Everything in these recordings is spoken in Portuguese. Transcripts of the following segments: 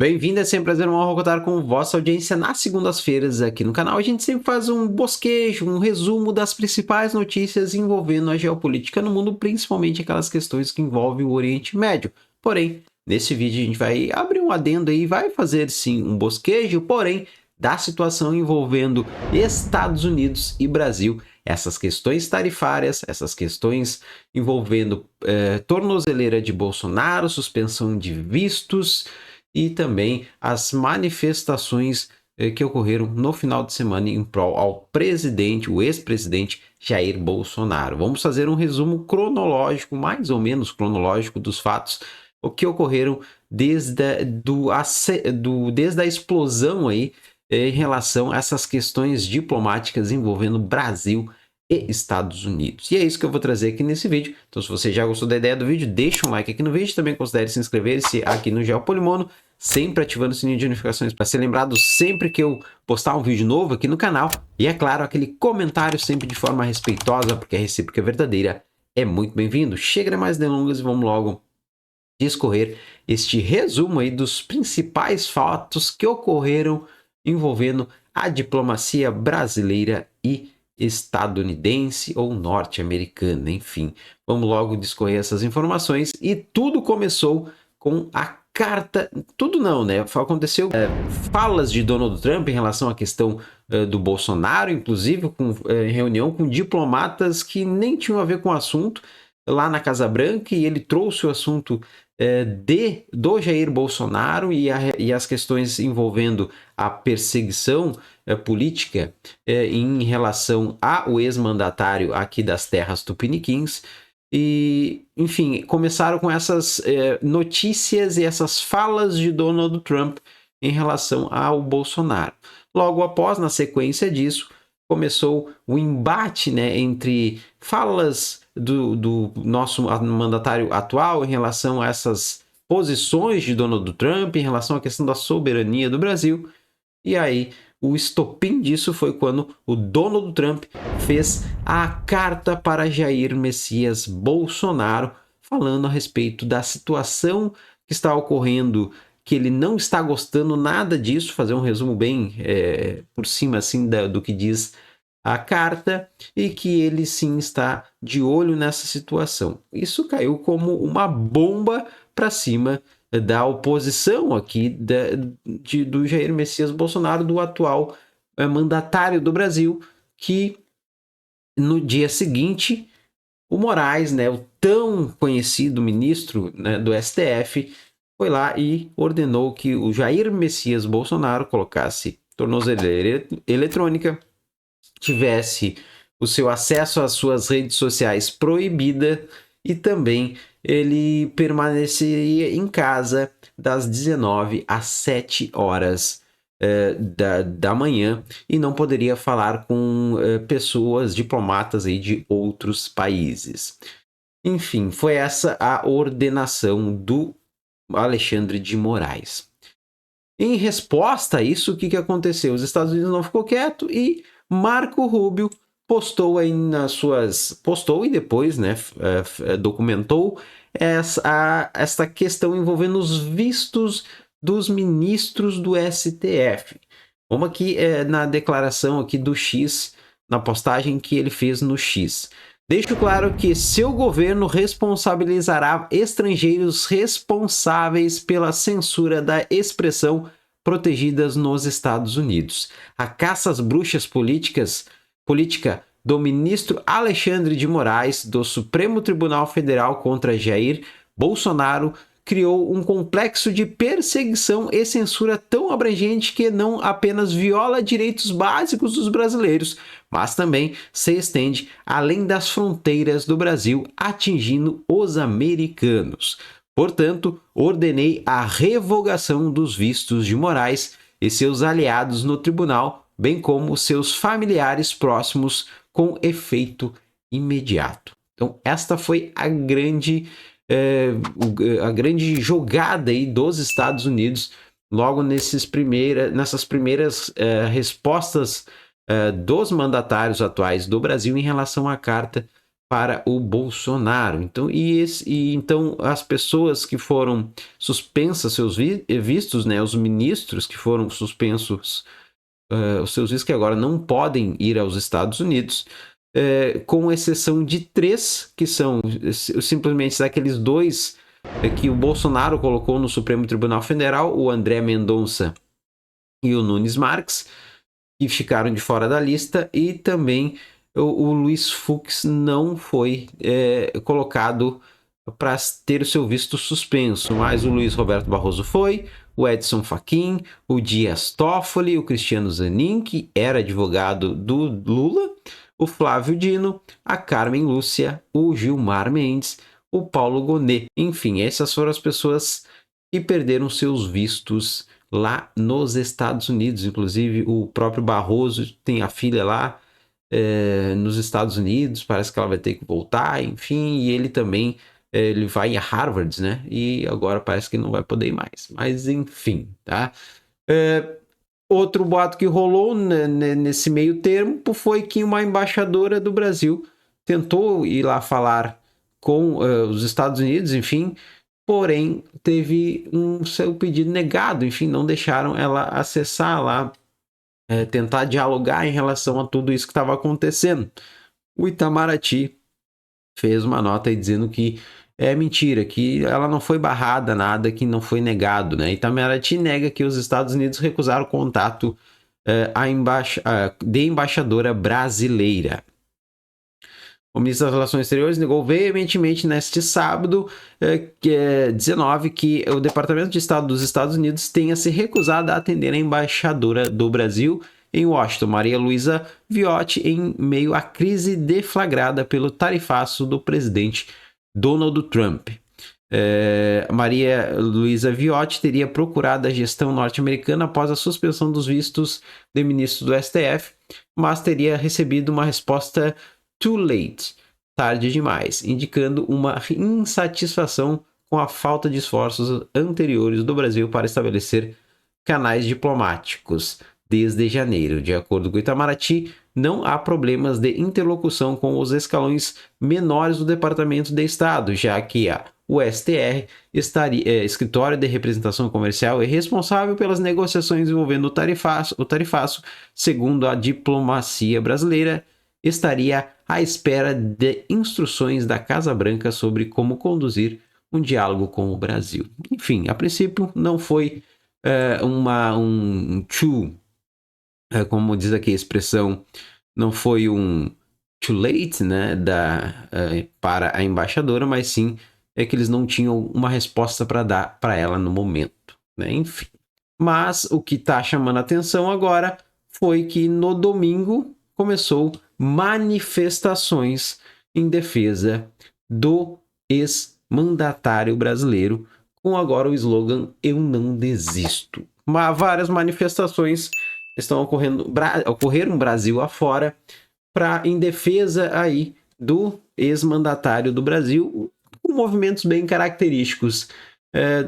Bem-vindo, é sempre um prazer, uma honra contar com vossa audiência nas segundas-feiras aqui no canal. A gente sempre faz um bosquejo, um resumo das principais notícias envolvendo a geopolítica no mundo, principalmente aquelas questões que envolvem o Oriente Médio. Porém, nesse vídeo a gente vai abrir um adendo aí, vai fazer sim um bosquejo, porém, da situação envolvendo Estados Unidos e Brasil. Essas questões tarifárias, essas questões envolvendo tornozeleira de Bolsonaro, suspensão de vistos e também as manifestações que ocorreram no final de semana em prol ao presidente, o ex-presidente Jair Bolsonaro. Vamos fazer um resumo cronológico, mais ou menos cronológico, dos fatos que ocorreram desde a explosão aí em relação a essas questões diplomáticas envolvendo Brasil e Estados Unidos. E é isso que eu vou trazer aqui nesse vídeo. Então, se você já gostou da ideia do vídeo, deixa um like aqui no vídeo. Também considere se inscrever-se aqui no Geopolimono, sempre ativando o sininho de notificações para ser lembrado sempre que eu postar um vídeo novo aqui no canal. E é claro, aquele comentário sempre de forma respeitosa, porque a recíproca verdadeira é muito bem-vindo. Chega de mais delongas e vamos logo discorrer este resumo aí dos principais fatos que ocorreram envolvendo a diplomacia brasileira e estadunidense ou norte-americana, enfim. Vamos logo discorrer essas informações e tudo começou com a carta, tudo não, né? Aconteceu falas de Donald Trump em relação à questão do Bolsonaro, inclusive em reunião com diplomatas que nem tinham a ver com o assunto lá na Casa Branca, e ele trouxe o assunto do Jair Bolsonaro e as questões envolvendo a perseguição política em relação ao ex-mandatário aqui das terras tupiniquins. E, enfim, começaram com essas notícias e essas falas de Donald Trump em relação ao Bolsonaro. Logo após, na sequência disso, começou o embate, né, entre falas do nosso mandatário atual em relação a essas posições de Donald Trump, em relação à questão da soberania do Brasil. E aí, o estopim disso foi quando o Donald Trump fez a carta para Jair Messias Bolsonaro, falando a respeito da situação que está ocorrendo, que ele não está gostando nada disso, fazer um resumo bem por cima assim do que diz a carta, e que ele sim está de olho nessa situação. Isso caiu como uma bomba para cima da oposição aqui do Jair Messias Bolsonaro, do atual mandatário do Brasil, que no dia seguinte o Moraes, né, o tão conhecido ministro, né, do STF, foi lá e ordenou que o Jair Messias Bolsonaro colocasse tornozeleira eletrônica, tivesse o seu acesso às suas redes sociais proibida, e também ele permaneceria em casa das 19 às 7 horas da manhã e não poderia falar com pessoas, diplomatas aí de outros países. Enfim, foi essa a ordenação do Alexandre de Moraes. Em resposta a isso, o que aconteceu? Os Estados Unidos não ficou quieto e Marco Rubio postou aí postou e depois, né, documentou essa questão envolvendo os vistos dos ministros do STF. Vamos aqui na declaração aqui do X, na postagem que ele fez no X. Deixo claro que seu governo responsabilizará estrangeiros responsáveis pela censura da expressão protegidas nos Estados Unidos. A caça às bruxas política do ministro Alexandre de Moraes do Supremo Tribunal Federal contra Jair Bolsonaro criou um complexo de perseguição e censura tão abrangente que não apenas viola direitos básicos dos brasileiros, mas também se estende além das fronteiras do Brasil, atingindo os americanos. Portanto, ordenei a revogação dos vistos de Moraes e seus aliados no tribunal, bem como seus familiares próximos, com efeito imediato. Então, esta foi a grande jogada aí dos Estados Unidos, logo nessas primeiras respostas dos mandatários atuais do Brasil em relação à carta para o Bolsonaro. Então, então as pessoas que foram suspensas seus vistos, né, os ministros que foram suspensos os seus vistos, que agora não podem ir aos Estados Unidos, com exceção de 3, que são simplesmente aqueles 2 que o Bolsonaro colocou no Supremo Tribunal Federal, o André Mendonça e o Nunes Marques, que ficaram de fora da lista, e também o Luiz Fux não foi colocado para ter o seu visto suspenso, mas o Luiz Roberto Barroso foi, o Edson Fachin, o Dias Toffoli, o Cristiano Zanin, que era advogado do Lula, o Flávio Dino, a Carmen Lúcia, o Gilmar Mendes, o Paulo Gonet. Enfim, essas foram as pessoas que perderam seus vistos lá nos Estados Unidos. Inclusive, o próprio Barroso tem a filha lá nos Estados Unidos, parece que ela vai ter que voltar, enfim, e ele também ele vai a Harvard, né? E agora parece que não vai poder ir mais. Mas enfim, tá? Outro boato que rolou nesse meio tempo foi que uma embaixadora do Brasil tentou ir lá falar com os Estados Unidos, enfim, porém teve seu pedido negado, enfim, não deixaram ela acessar lá, tentar dialogar em relação a tudo isso que estava acontecendo. O Itamaraty fez uma nota aí dizendo que é mentira, que ela não foi barrada, nada, que não foi negado, né? Itamaraty nega que os Estados Unidos recusaram o contato de embaixadora brasileira. O ministro das Relações Exteriores negou veementemente neste sábado, 19, que o Departamento de Estado dos Estados Unidos tenha se recusado a atender a embaixadora do Brasil em Washington, Maria Luísa Viotti, em meio à crise deflagrada pelo tarifaço do presidente Donald Trump. Maria Luísa Viotti teria procurado a gestão norte-americana após a suspensão dos vistos de ministro do STF, mas teria recebido uma resposta too late, tarde demais, indicando uma insatisfação com a falta de esforços anteriores do Brasil para estabelecer canais diplomáticos desde janeiro. De acordo com o Itamaraty, não há problemas de interlocução com os escalões menores do Departamento de Estado, já que o STR, Escritório de Representação Comercial, é responsável pelas negociações envolvendo o tarifaço, segundo a diplomacia brasileira, estaria à espera de instruções da Casa Branca sobre como conduzir um diálogo com o Brasil. Enfim, a princípio não foi como diz aqui a expressão, não foi um too late, né, para a embaixadora, mas sim que eles não tinham uma resposta para dar para ela no momento, né? Enfim. Mas o que está chamando a atenção agora foi que no domingo começou manifestações em defesa do ex-mandatário brasileiro, com agora o slogan "Eu não desisto". Várias manifestações ocorreram Brasil afora em defesa aí do ex-mandatário do Brasil, com movimentos bem característicos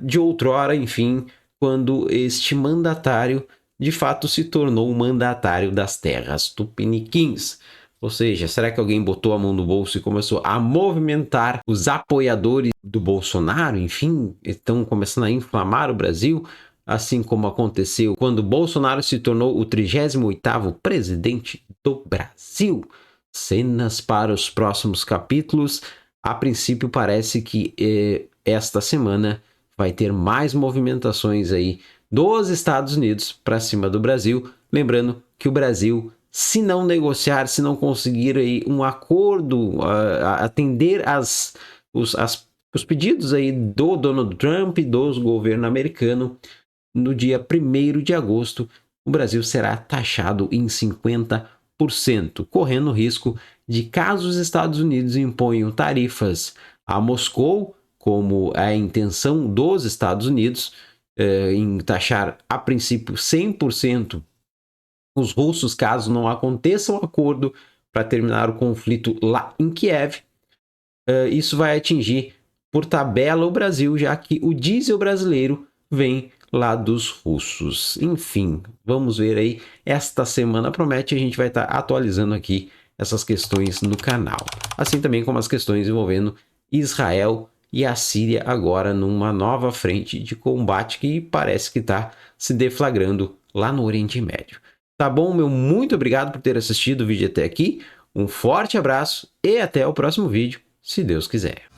de outrora, enfim, quando este mandatário de fato se tornou o mandatário das terras tupiniquins. Ou seja, será que alguém botou a mão no bolso e começou a movimentar os apoiadores do Bolsonaro? Enfim, estão começando a inflamar o Brasil, assim como aconteceu quando Bolsonaro se tornou o 38º presidente do Brasil. Cenas para os próximos capítulos. A princípio parece que esta semana vai ter mais movimentações aí dos Estados Unidos para cima do Brasil. Lembrando que o Brasil, se não negociar, se não conseguir aí um acordo, atender os pedidos aí do Donald Trump e do governo americano, no dia 1º de agosto, o Brasil será taxado em 50%, correndo o risco de, caso os Estados Unidos imponham tarifas a Moscou, como é a intenção dos Estados Unidos, em taxar a princípio 100% os russos, caso não aconteça um acordo para terminar o conflito lá em Kiev, isso vai atingir por tabela o Brasil, já que o diesel brasileiro vem lá dos russos. Enfim, vamos ver aí. Esta semana promete, a gente vai estar atualizando aqui essas questões no canal. Assim também como as questões envolvendo Israel e a Síria agora numa nova frente de combate que parece que está se deflagrando lá no Oriente Médio. Tá bom, meu? Muito obrigado por ter assistido o vídeo até aqui. Um forte abraço e até o próximo vídeo, se Deus quiser.